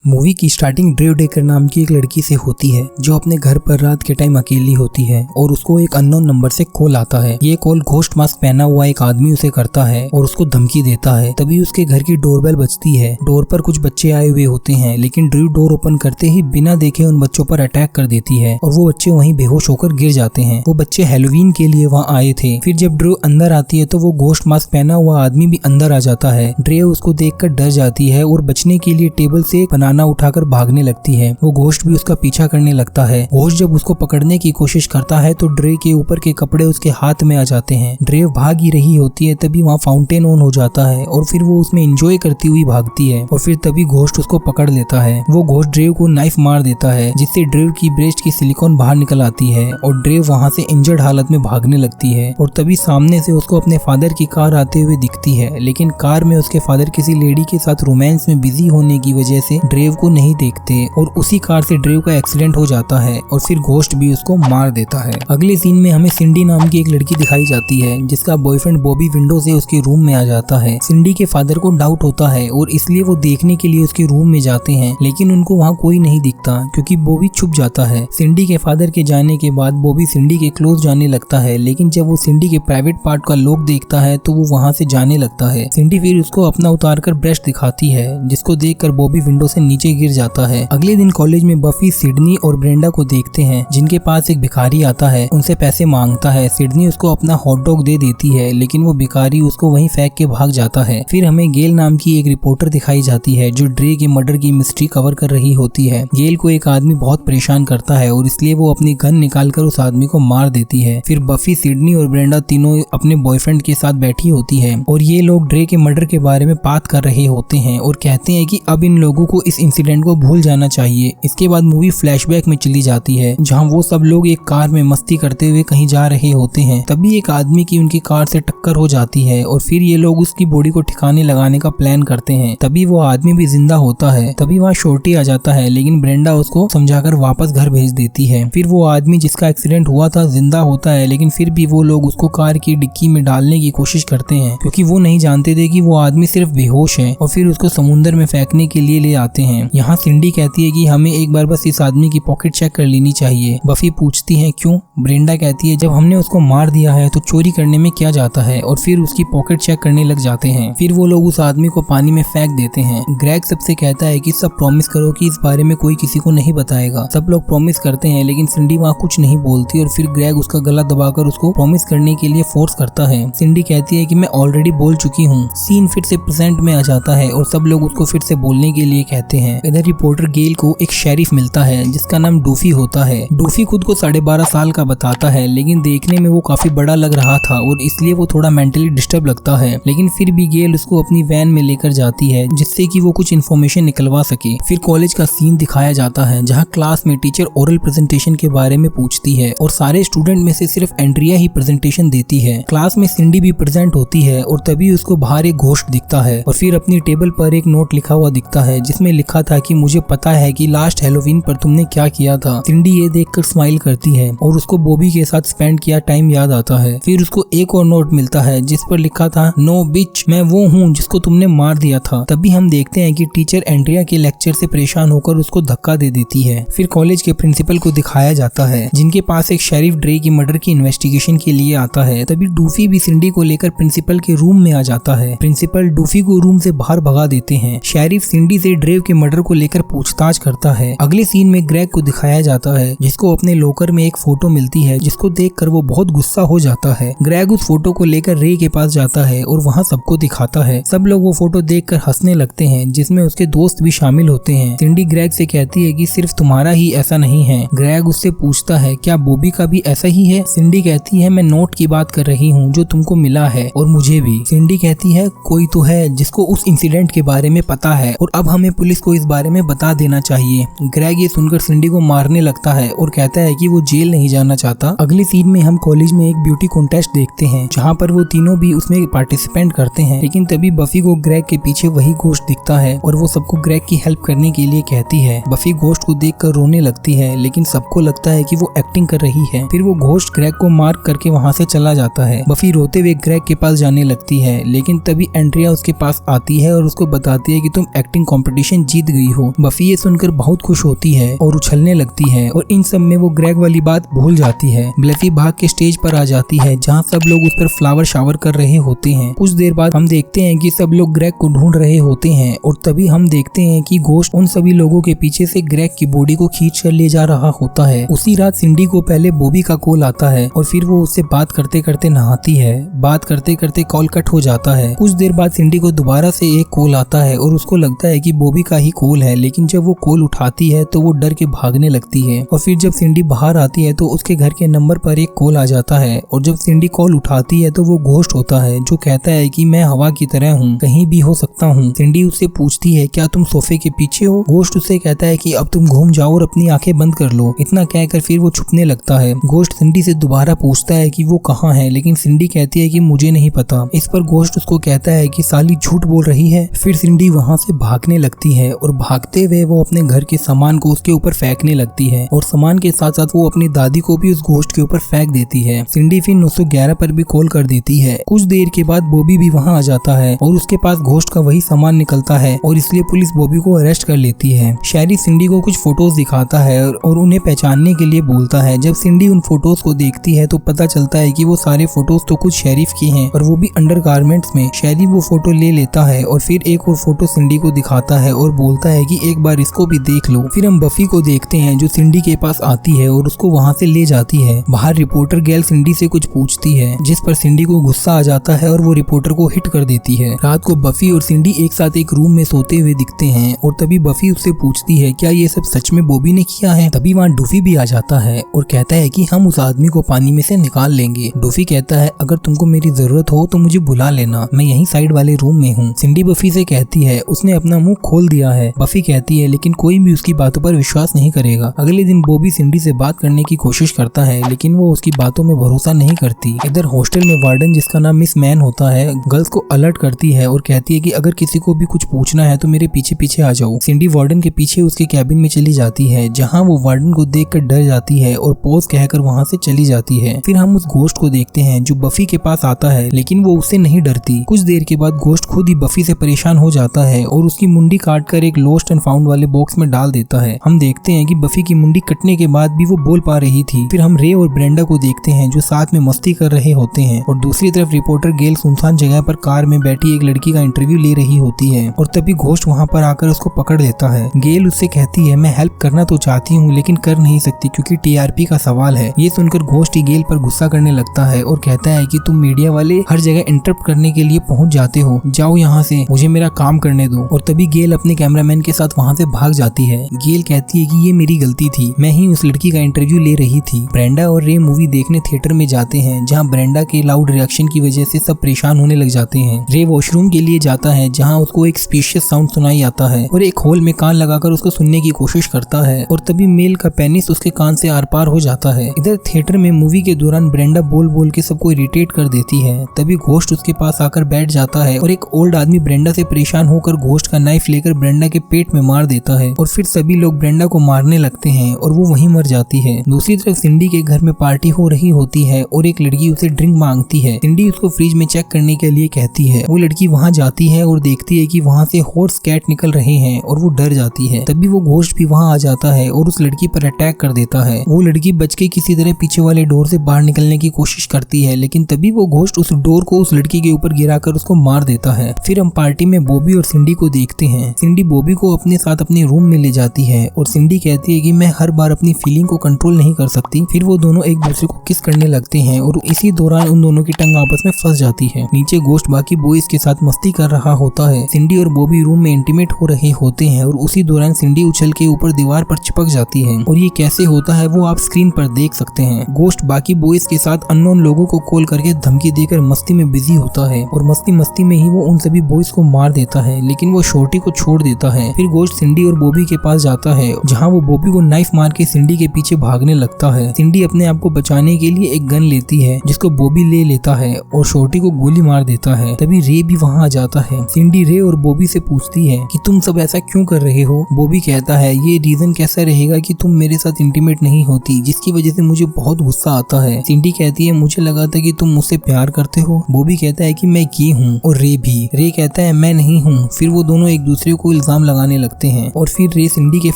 Movie की starting ड्रेव decker नाम की एक लड़की से होती है जो अपने घर पर रात के टाइम अकेली होती है और उसको एक अननोन नंबर से कॉल आता है। ये कॉल घोस्ट मास्क पहना हुआ एक आदमी उसे करता है और उसको धमकी देता है। तभी उसके घर की डोरबेल बजती है। डोर पर कुछ बच्चे आए हुए होते हैं, लेकिन ड्रेव डोर ओपन करते ही बिना देखे उन बच्चों पर अटैक कर देती है और वो बच्चे वहीं बेहोश होकर गिर जाते हैं। वो बच्चे हैलोवीन के लिए वहाँ आए थे। फिर जब ड्रेव अंदर आती है तो वो घोस्ट मास्क पहना हुआ आदमी भी अंदर आ जाता है। ड्रेव उसको देखकर डर जाती है और बचने के लिए टेबल से बनाना उठाकर भागने लगती है। वो घोस्ट भी उसका पीछा करने लगता है। घोस्ट जब उसको पकड़ने की कोशिश करता है तो ड्रेव के ऊपर के कपड़े उसके हाथ में आ जाते हैं। ड्रेव भाग ही रही होती है, तभी वहाँ फाउंटेन ऑन हो जाता है और फिर वो उसमें एंजॉय करती हुई भागती है और फिर तभी घोस्ट उसको पकड़ लेता है। वो घोस्ट ड्रेव को नाइफ मार देता है, जिससे ड्रेव की ब्रेस्ट की सिलिकॉन बाहर निकल आती है और ड्रेव वहाँ से इंजर्ड हालत में भागने लगती है। और तभी सामने से उसको अपने फादर की कार आते हुए दिखती है, लेकिन कार में उसके फादर किसी लेडी के साथ रोमांस में बिजी होने की वजह से ड्रेव को नहीं देखते और उसी कार से ड्रेव का एक्सीडेंट हो जाता है और फिर घोस्ट भी उसको मार देता है। अगले सीन में हमें सिंडी नाम की एक लड़की दिखाई जाती है, जिसका बॉयफ्रेंड बॉबी विंडो से उसके रूम में आ जाता है। सिंडी के फादर को डाउट होता है और इसलिए वो देखने के लिए उसके रूम में जाते हैं, लेकिन उनको वहाँ कोई नहीं दिखता क्योंकि बॉबी छुप जाता है। सिंडी के फादर के जाने के बाद बॉबी सिंडी के क्लोज जाने लगता है, लेकिन जब वो सिंडी के प्राइवेट पार्ट का लॉक देखता है तो वो वहाँ से जाने लगता है। सिंडी फिर उसको अपना उतार कर ब्रश दिखाती है, जिसको देखकर बॉबी विंडो से नीचे गिर जाता है। अगले दिन कॉलेज में बफी सिडनी और ब्रेंडा को देखते हैं, जिनके पास एक भिखारी आता है, उनसे पैसे मांगता है। सिडनी उसको अपना हॉट डॉग दे देती है, लेकिन वो भिखारी उसको वहीं फेंक के भाग जाता है। फिर हमें गेल नाम की एक रिपोर्टर दिखाई जाती है जो ड्रे के मर्डर की मिस्ट्री कवर कर रही होती है। गेल को एक आदमी बहुत परेशान करता है और इसलिए वो अपनी गन निकालकर उस आदमी को मार देती है। फिर बफी, सिडनी और ब्रेंडा तीनों अपने बॉयफ्रेंड के साथ बैठी होती है और ये लोग ड्रे के मर्डर के बारे में बात कर रहे होते हैं और कहते हैं कि अब इन लोगों को इस इंसिडेंट को भूल जाना चाहिए। इसके बाद मूवी फ्लैशबैक में चली जाती है, जहां वो सब लोग एक कार में मस्ती करते हुए कहीं जा रहे होते हैं। तभी एक आदमी की उनकी कार से टक्कर हो जाती है और फिर ये लोग उसकी बॉडी को ठिकाने लगाने का प्लान करते हैं। तभी वो आदमी भी जिंदा होता है। तभी वहाँ शॉर्टी आ जाता है, लेकिन ब्रेंडा उसको समझाकर वापस घर भेज देती है। फिर वो आदमी जिसका एक्सीडेंट हुआ था जिंदा होता है, लेकिन फिर भी वो लोग उसको कार की डिक्की में डालने की कोशिश करते हैं, क्योंकि वो नहीं जानते थे कि वो आदमी सिर्फ बेहोश है, और फिर उसको समुद्र में फेंकने के लिए ले आते हैं। यहाँ सिंडी कहती है कि हमें एक बार बस इस आदमी की पॉकेट चेक कर लेनी चाहिए। बफी पूछती है क्यों? ब्रेंडा कहती है जब हमने उसको मार दिया है तो चोरी करने में क्या जाता है, और फिर उसकी पॉकेट चेक करने लग जाते हैं। फिर वो लोग उस आदमी को पानी में फेंक देते हैं। ग्रेग सबसे कहता है कि सब प्रॉमिस करो कि इस बारे में कोई किसी को नहीं बताएगा। सब लोग प्रॉमिस करते हैं, लेकिन सिंडी वहाँ कुछ नहीं बोलती और फिर ग्रेग उसका गला दबाकर उसको प्रॉमिस करने के लिए फोर्स करता है। सिंडी कहती है कि मैं ऑलरेडी बोल चुकी हूँ। सीन फिर से प्रेजेंट में आ जाता है और सब लोग उसको फिर से बोलने के लिए कहते हैं। इधर रिपोर्टर गेल को एक शेरिफ मिलता है जिसका नाम डूफी होता है। डूफी खुद को 12.5 साल का बताता है, लेकिन देखने में वो काफी बड़ा लग रहा था और इसलिए वो थोड़ा मेंटली डिस्टर्ब लगता है। लेकिन फिर भी गेल उसको अपनी वैन में लेकर जाती है, जिससे कि वो कुछ इन्फॉर्मेशन निकलवा सके। फिर कॉलेज का सीन दिखाया जाता है, जहाँ क्लास में टीचर ओरल प्रेजेंटेशन के बारे में पूछती है और सारे स्टूडेंट में से सिर्फ एंड्रिया ही प्रेजेंटेशन देती है। क्लास में सिंडी भी प्रेजेंट होती है और तभी उसको बाहर एक घोस्ट दिखता है और फिर अपनी टेबल पर एक नोट लिखा हुआ दिखता है, जिसमें लिखा था कि मुझे पता है कि लास्ट हैलोवीन पर तुमने क्या किया था। सिंडी ये देखकर स्माइल करती है और उसको बॉबी के साथ स्पेंड किया टाइम याद आता है। फिर उसको एक और नोट मिलता है जिस पर लिखा था नो बिच, मैं वो हूँ जिसको तुमने मार दिया था। तभी हम देखते हैं कि टीचर एंड्रिया के लेक्चर से परेशान होकर उसको धक्का दे देती है। फिर कॉलेज के प्रिंसिपल को दिखाया जाता है, जिनके पास एक शेरिफ ड्रे की मर्डर की इन्वेस्टिगेशन के लिए आता है। तभी डूफी भी सिंडी को लेकर प्रिंसिपल के रूम में आ जाता है। प्रिंसिपल डूफी को रूम से बाहर भगा देते हैं। शेरिफ सिंडी से ड्रेव के मर्डर को लेकर पूछताछ करता है। अगले सीन में ग्रेग को दिखाया जाता है, जिसको अपने लॉकर में एक फोटो मिलती है, जिसको देखकर वो बहुत गुस्सा हो जाता है। ग्रेग उस फोटो को लेकर रे के पास जाता है और वहाँ सबको दिखाता है। सब लोग वो फोटो देखकर हंसने लगते हैं, जिसमें उसके दोस्त भी शामिल होते हैं। सिंडी ग्रेग से कहती है कि सिर्फ तुम्हारा ही ऐसा नहीं है। ग्रेग उससे पूछता है क्या बॉबी का भी ऐसा ही है? सिंडी कहती है मैं नोट की बात कर रही हूँ जो तुमको मिला है, और मुझे भी। सिंडी कहती है कोई तो है जिसको उस इंसिडेंट के बारे में पता है और अब हमें पुलिस को इस बारे में बता देना चाहिए। ग्रेग ये सुनकर सिंडी को मारने लगता है और कहता है कि वो जेल नहीं जाना चाहता। अगले सीन में हम कॉलेज में एक ब्यूटी कॉन्टेस्ट देखते हैं, जहाँ पर वो तीनों भी उसमें पार्टिसिपेंट करते हैं। लेकिन तभी बफी को ग्रेग के पीछे वही घोस्ट दिखता है और वो सबको ग्रेग की हेल्प करने के लिए कहती है। बफी घोस्ट को देखकर रोने लगती है, लेकिन सबको लगता है कि वो एक्टिंग कर रही है। फिर वो घोस्ट ग्रेग को मार करके वहाँ से चला जाता है। बफी रोते हुए ग्रेग के पास जाने लगती है, लेकिन तभी एंड्रिया उसके पास आती है और उसको बताती है कि तुम एक्टिंग कंपटीशन जीत गई हो। बफी ये सुनकर बहुत खुश होती है और उछलने लगती है और इन सब में वो ग्रेग वाली बात भूल जाती है। ब्लफी भाग के स्टेज पर आ जाती है जहाँ सब लोग उस पर फ्लावर शावर कर रहे होते हैं। कुछ देर बाद हम देखते हैं कि सब लोग ग्रेग को ढूंढ रहे होते हैं और तभी हम देखते हैं कि घोस्ट उन सभी लोगों के पीछे से ग्रेग की बॉडी को खींच कर ले जा रहा होता है। उसी रात सिंडी को पहले बॉबी का कॉल आता है और फिर वो उससे बात करते करते नहाती है। बात करते करते कॉल कट हो जाता है। कुछ देर बाद सिंडी को दोबारा से एक कॉल आता है और उसको लगता है कि बॉबी का ही कॉल है, लेकिन जब वो कॉल उठाती है तो वो डर के भागने लगती है। और फिर जब सिंडी बाहर आती है तो उसके घर के नंबर पर एक कॉल आ जाता है और जब सिंडी कॉल उठाती है तो वो घोस्ट होता है जो कहता है कि मैं हवा की तरह हूँ, कहीं भी हो सकता हूँ। सिंडी उससे पूछती है क्या तुम सोफे के पीछे हो? घोस्ट उससे कहता है कि अब तुम घूम जाओ और अपनी आंखें बंद कर लो। इतना कहकर फिर वो छुपने लगता है। घोस्ट सिंडी से दोबारा पूछता है कि वो कहाँ है, लेकिन सिंडी कहती है कि मुझे नहीं पता। इस पर घोस्ट उसको कहता है कि साली झूठ बोल रही है। फिर सिंडी वहाँ से भागने लगती है और भागते हुए वो अपने घर के सामान को उसके ऊपर फेंकने लगती है और सामान के साथ साथ वो अपनी दादी को भी उस घोस्ट के ऊपर फेंक देती है। सिंडी फिर 911 पर भी कॉल कर देती है। कुछ देर के बाद बॉबी भी वहाँ आ जाता है और उसके पास घोस्ट का वही सामान निकलता है और इसलिए पुलिस बॉबी को अरेस्ट कर लेती है। शैरी सिंडी को कुछ फोटोज दिखाता है और उन्हें पहचानने के लिए बोलता है। जब सिंडी उन फोटोज को देखती है तो पता चलता है कि वो सारे फोटोज तो कुछ शेरिफ के हैं और वो भी अंडरगारमेंट्स में। शैरी वो फोटो ले लेता है और फिर एक और फोटो सिंडी को दिखाता है और बोलता है कि एक बार इसको भी देख लो। फिर हम बफी को देखते हैं जो सिंडी के पास आती है और उसको वहाँ से ले जाती है। बाहर रिपोर्टर गैल सिंडी से कुछ पूछती है जिस पर सिंडी को गुस्सा आ जाता है और वो रिपोर्टर को हिट कर देती है। रात को बफी और सिंडी एक साथ एक रूम में सोते हुए दिखते हैं और तभी बफी उससे पूछती है क्या ये सब सच में बॉबी ने किया है। तभी वहाँ डूफी भी आ जाता है और कहता है कि हम उस आदमी को पानी में से निकाल लेंगे। डूफी कहता है अगर तुमको मेरी जरूरत हो तो मुझे बुला लेना, मैं यहीं साइड वाले रूम में हूँ। सिंडी बफी से कहती है उसने अपना मुंह खोल दिया है। बफी कहती है लेकिन कोई भी उसकी बातों पर विश्वास नहीं करेगा। अगले दिन बॉबी सिंडी से बात करने की कोशिश करता है लेकिन वो उसकी बातों में भरोसा नहीं करती। इधर हॉस्टल में वार्डन जिसका नाम मिस मैन होता है गर्ल्स को अलर्ट करती है और कहती है कि अगर किसी को भी कुछ पूछना है तो मेरे पीछे पीछे आ जाओ। सिंडी वार्डन के पीछे उसके कैबिन में चली जाती है जहाँ वो वार्डन को देखकर डर जाती है और पॉज कहकर वहाँ से चली जाती है। फिर हम उस घोस्ट को देखते हैं जो बफी के पास आता है लेकिन वो उससे नहीं डरती। कुछ देर के बाद घोस्ट खुद ही बफी से परेशान हो जाता है और उसकी मुंडी काटकर एक लॉस्ट एंड फाउंड वाले बॉक्स में डाल देता है। हम देखते हैं कि बफी की मुंडी कटने के बाद भी वो बोल पा रही थी। फिर हम रे और ब्रेंडा को देखते हैं जो साथ में मस्ती कर रहे होते हैं और दूसरी तरफ रिपोर्टर गेल सुनसान जगह पर कार में बैठी एक लड़की का इंटरव्यू ले रही होती है और तभी घोस्ट वहाँ पर आकर उसको पकड़ लेता है। गेल उससे कहती है मैं हेल्प करना तो चाहती हूँ लेकिन कर नहीं सकती क्योंकि टीआरपी का सवाल है। ये सुनकर घोस्ट ही गेल पर गुस्सा करने लगता है और कहता है कि तुम मीडिया वाले हर जगह इंटरप्ट करने के लिए पहुंच जाते हो, जाओ यहाँ से, मुझे मेरा काम करने दो। और तभी गेल अपने कैमरामैन के साथ वहाँ से भाग जाती है। गेल कहती है कि ये मेरी गलती थी, मैं ही उस लड़की का इंटरव्यू ले रही थी। ब्रेंडा और रे मूवी देखने थिएटर में जाते हैं जहाँ ब्रेंडा के लाउड रिएक्शन की वजह से सब परेशान होने लग जाते हैं। रे वॉशरूम के लिए जाता है जहाँ उसको एक स्पीशियस साउंड सुनाई आता है और एक होल में कान लगाकर उसको सुनने की कोशिश करता है और तभी मेल का पेनिस उसके कान से आर पार हो जाता है। इधर थिएटर में मूवी के दौरान ब्रेंडा बोल बोल के सबको इरिटेट कर देती है। तभी घोस्ट उसके पास आकर बैठ जाता है और एक ओल्ड आदमी ब्रेंडा से परेशान होकर घोस्ट का नाइफ लेकर ब्रेंडा के पेट में मार देता है और फिर सभी लोग ब्रेंडा को मारने लगते हैं और वो वहीं मर जाती है। दूसरी तरफ सिंडी के घर में पार्टी हो रही होती है और एक लड़की उसे ड्रिंक मांगती है। सिंडी उसको फ्रिज में चेक करने के लिए कहती है। वो लड़की वहाँ जाती है और देखती है कि वहाँ से हॉर्स कैट निकल रहे हैं और वो डर जाती है। तभी वो घोस्ट भी वहाँ आ जाता है और उस लड़की पर अटैक कर देता है। वो लड़की बच के किसी तरह पीछे वाले डोर से बाहर निकलने की कोशिश करती है लेकिन तभी वो घोस्ट उस डोर को उस लड़की के ऊपर गिराकर उसको मार देता है। फिर हम पार्टी में बॉबी और सिंडी को देखते हैं। सिंडी बॉबी को अपने साथ अपने रूम में ले जाती है और सिंडी कहती है कि मैं हर बार अपनी फीलिंग को कंट्रोल नहीं कर सकती। फिर वो दोनों एक दूसरे को किस करने लगते हैं और इसी दौरान उन दोनों की टंग आपस में फंस जाती है। नीचे घोस्ट बाकी बॉयज के साथ मस्ती कर रहा होता है। सिंडी और बॉबी रूम में इंटीमेट हो रहे होते हैं और उसी दौरान सिंडी उछल के ऊपर दीवार पर चिपक जाती है और ये कैसे होता है वो आप स्क्रीन पर देख सकते हैं। घोस्ट बाकी बॉयज के साथ अननोन लोगों को कॉल करके धमकी देकर मस्ती में बिजी होता है और मस्ती में ही वो उन सभी बॉयज को मार देता है लेकिन वो शॉर्टी को छोड़ देता है। फिर घोस्ट सिंडी और बॉबी के पास जाता है जहाँ वो बॉबी को नाइफ मार के सिंडी के पीछे भागने लगता है। सिंडी अपने आप को बचाने के लिए एक गन लेती है जिसको बॉबी ले लेता है और शॉर्टी को गोली मार देता है। तभी रे भी वहाँ आ जाता है। सिंडी रे और बॉबी से पूछती है कि तुम सब ऐसा क्यों कर रहे हो। बॉबी कहता है ये रीजन कैसा रहेगा कि तुम मेरे साथ इंटीमेट नहीं होती जिसकी वजह से मुझे बहुत गुस्सा आता है। सिंडी कहती है मुझे लगा था कि तुम मुझसे प्यार करते हो। बॉबी कहता है कि मैं की हूँ और रे भी। रे कहता है मैं नहीं हूँ। फिर वो दोनों एक दूसरे को इल्जाम लगाने लगते हैं और फिर रे सिंडी के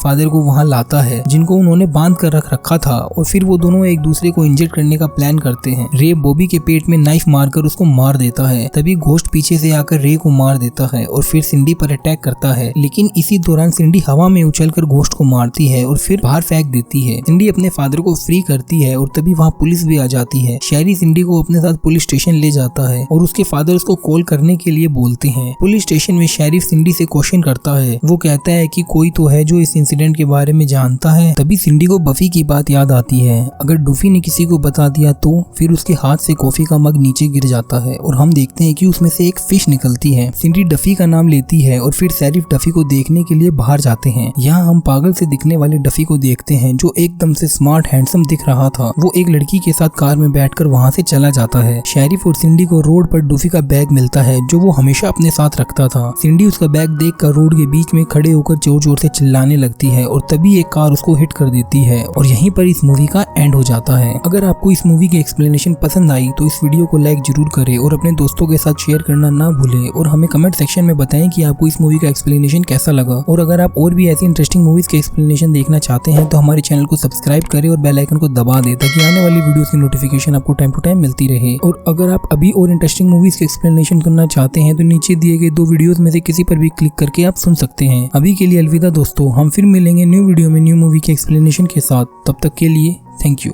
फादर को वहाँ लाता है जिनको उन्होंने बांध कर रख रखा था और फिर वो दोनों एक दूसरे को इंजेक्ट करने का प्लान करते हैं। रे बॉबी के पेट में नाइफ मारकर उसको मार देता है। तभी घोस्ट पीछे से आकर रे को मार देता है और फिर सिंडी पर अटैक करता है, लेकिन इसी दौरान सिंडी हवा में उछलकर घोस्ट को मारती है और फिर बाहर फेंक देती है। सिंडी अपने फादर को फ्री करती है और तभी वहाँ पुलिस भी आ जाती है। शहरी सिंडी को अपने साथ पुलिस स्टेशन ले जाता है और उसके फादर उसको कॉल करने के लिए बोलते हैं। पुलिस स्टेशन में शेरिफ सिंडी से क्वेश्चन करता है। वो कहता है कि कोई तो है जो इस इंसिडेंट के बारे में जानता है। तभी सिंडी को बफी की बात याद आती है। अगर डूफी ने किसी को बता दिया तो फिर उसके हाथ से कॉफी का मग नीचे गिर जाता है और हम देखते हैं कि उसमें से एक फिश निकलती है। सिंडी डफी का नाम लेती है और फिर शेरिफ डफी को देखने के लिए बाहर जाते हैं। यहाँ हम पागल से दिखने वाले डफी को देखते हैं जो एकदम से स्मार्ट हैंडसम दिख रहा था। वो एक लड़की के साथ कार में बैठकर वहाँ से चला जाता है। शेरिफ और सिंडी को रोड पर डूफी का बैग मिलता है जो वो हमेशा अपने साथ रखता था। सिंडी उसका बैग देखकर रोड के बीच में खड़े होकर जोर जोर से चिल्लाने लगती है और तभी एक कार उसको हिट कर देती है और यहीं पर इस मूवी का एंड हो जाता है। अगर आपको इस मूवी की एक्सप्लेनेशन पसंद आई तो इस वीडियो को लाइक जरूर करें और अपने दोस्तों के साथ शेयर करना ना भूलें और हमें कमेंट सेक्शन में बताएं कि आपको इस मूवी का एक्सप्लेनेशन कैसा लगा। और अगर आप और भी ऐसी इंटरेस्टिंग मूवीज के एक्सप्लेनेशन देखना चाहते हैं तो हमारे चैनल को सब्सक्राइब करें और बेल आइकन को दबा दें ताकि आने वाली वीडियोस की नोटिफिकेशन आपको टाइम टू टाइम मिलती रहे। और अगर आप अभी और इंटरेस्टिंग मूवीज के एक्सप्लेनेशन करना चाहते हैं तो नीचे दिए गए 2 वीडियोस में से किसी पर भी क्लिक करके आप सुन सकते हैं। अभी के लिए अलविदा दोस्तों, हम फिर मिलेंगे न्यू वीडियो में न्यू मूवी के एक्सप्लेनेशन के साथ। तब तक के लिए थैंक यू।